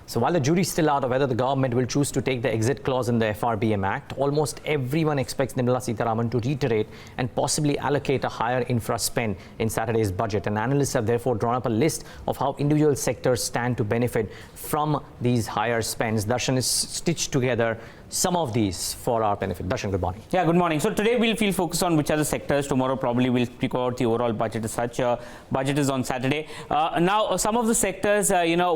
So while the jury's still out of whether the government will choose to take the exit clause in the FRBM Act, almost everyone expects Nirmala Sitharaman to reiterate and possibly allocate a higher infra spend in Saturday's budget. And analysts have therefore drawn up a list of how individual sectors stand to benefit from these higher spends. Darshan has stitched together some of these for our benefit. Darshan, good morning. Yeah, good morning. So today we'll focus on which are the sectors. Tomorrow probably we'll speak about the overall budget as such. Budget is on Saturday. Now, some of the sectors,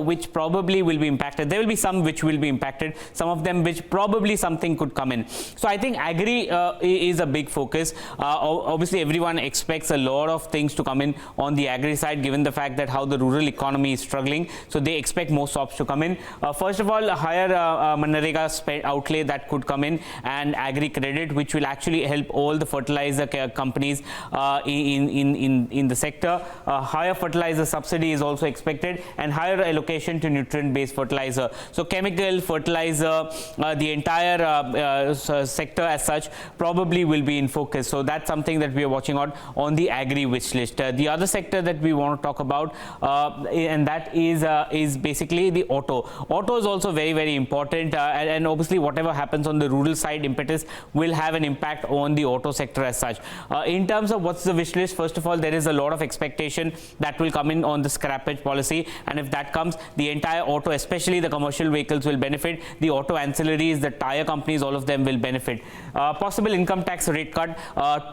which probably will be impacted. There will be some which will be impacted. Some of them which probably something could come in. So I think agri is a big focus. Obviously, everyone expects a lot of things to come in on the agri side, given the fact that how the rural economy is struggling. So they expect more shops to come in. First of all, a higher Manrega outlay that could come in, and agri credit, which will actually help all the fertilizer companies in the sector. Higher fertilizer subsidy is also expected, and higher allocation to nutrient-based fertilizer. So chemical, fertilizer, the entire sector as such probably will be in focus. So that's something that we are watching out on the agri wish list. The other sector that we want to talk about, and that is basically the auto. Auto is also very, very important, and obviously whatever happens on the rural side, impetus will have an impact on the auto sector as such. In terms of what's the wish list, first of all, there is a lot of expectation that will come in on the scrappage policy, and if that comes, the entire auto, especially the commercial vehicles, will benefit. The auto ancillaries, the tire companies, all of them will benefit. Possible income tax rate cut,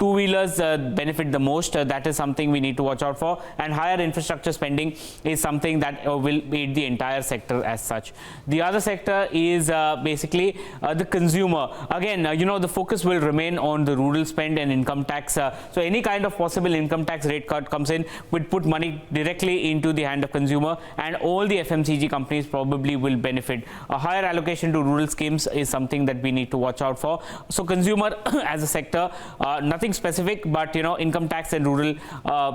two-wheelers benefit the most. That is something we need to watch out for, and higher infrastructure spending is something that will aid the entire sector as such. The other sector is basically the consumer. Again, the focus will remain on the rural spend and income tax. So any kind of possible income tax rate cut comes in would put money directly into the hand of consumer, and all the FMCG companies probably will benefit. A higher allocation to rural schemes is something that we need to watch out for. So consumer as a sector, nothing specific, but income tax and rural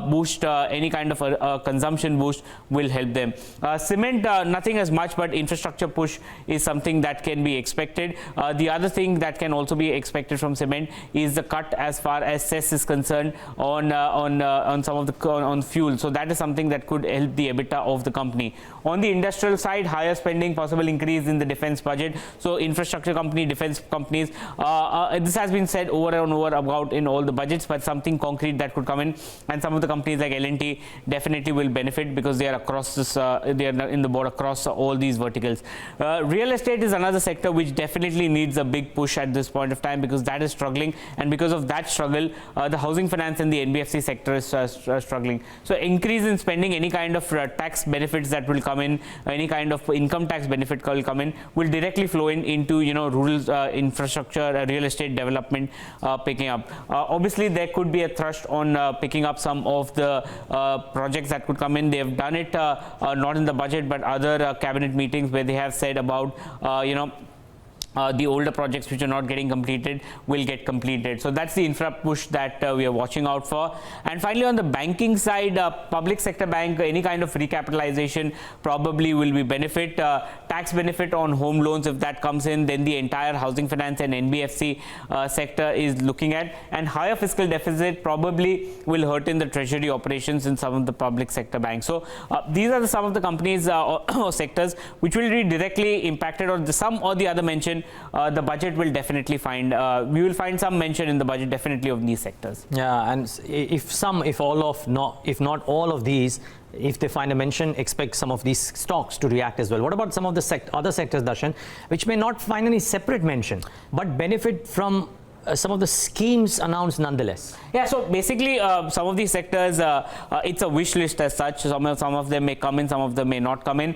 boost, any kind of a consumption boost will help them. Cement, nothing as much, but infrastructure push is something that can be expected. The other thing that can also be expected from cement is the cut as far as cess is concerned on some of the on fuel. So that is something that could help the EBITDA of the company. On the industrial side, higher spending, possible increase in the defense budget. So infrastructure company, defense companies, this has been said over and over about in all the budgets, but something concrete that could come in, and some of the companies like L&T definitely will benefit because they are across this, they are in the board across all these verticals. Real estate is another sector which definitely needs a big push at this point of time because that is struggling, and because of that struggle, the housing finance and the NBFC sector is struggling. So increase in spending, any kind of tax benefits that will come in, any kind of income tax benefit will come in, will directly flow into rural infrastructure, real estate development picking up. Obviously, there could be a thrust on picking up some of the projects that could come in. They have done it not in the budget, but other cabinet meetings where they have said about the older projects which are not getting completed will get completed. So that's the infra push that we are watching out for. And finally, on the banking side, public sector bank, any kind of recapitalization probably will be benefit. Tax benefit on home loans, if that comes in, then the entire housing finance and NBFC sector is looking at. And higher fiscal deficit probably will hurt in the treasury operations in some of the public sector banks. So these are some of the companies or sectors which will be directly impacted, or some or the other mention. The budget will definitely find, we will find some mention in the budget definitely of these sectors. Yeah, and if not all of these, if they find a mention, expect some of these stocks to react as well. What about some of the other sectors, Darshan, which may not find any separate mention, but benefit from some of the schemes announced nonetheless? Yeah, so basically some of these sectors, it's a wish list as such. Some of them may come in, some of them may not come in.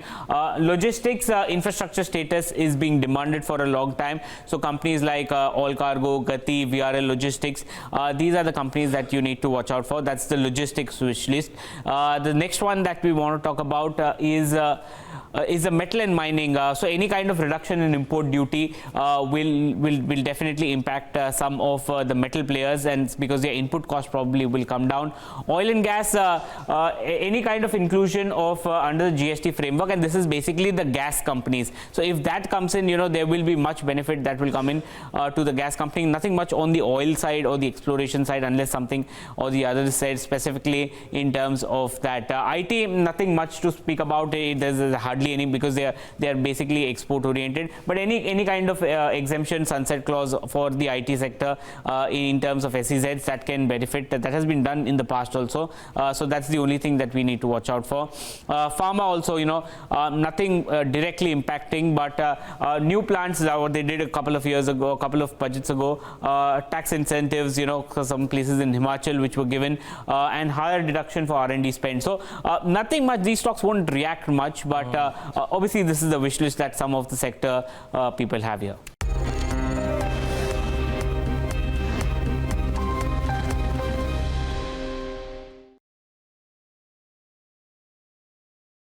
Logistics infrastructure status is being demanded for a long time. So companies like All Cargo, Gati, VRL Logistics, these are the companies that you need to watch out for. That's the logistics wish list. The next one that we want to talk about is a metal and mining. So any kind of reduction in import duty will definitely impact some of the metal players, and because their input cost probably will come down. Oil and gas, any kind of inclusion of under the GST framework, and this is basically the gas companies. So if that comes in, there will be much benefit that will come in to the gas company. Nothing much on the oil side or the exploration side, unless something or the other side specifically in terms of that. IT, nothing much to speak about. There's hardly any, because they are basically export oriented. But any kind of exemption, sunset clause for the IT sector in terms of SEZs, that can benefit. That has been done in the past also. So that's the only thing that we need to watch out for. Pharma also, nothing directly impacting, but new plants, what they did a couple of years ago, a couple of budgets ago, tax incentives, for some places in Himachal which were given, and higher deduction for R&D spend. So nothing much. These stocks won't react much, but obviously this is the wish list that some of the sector people have here.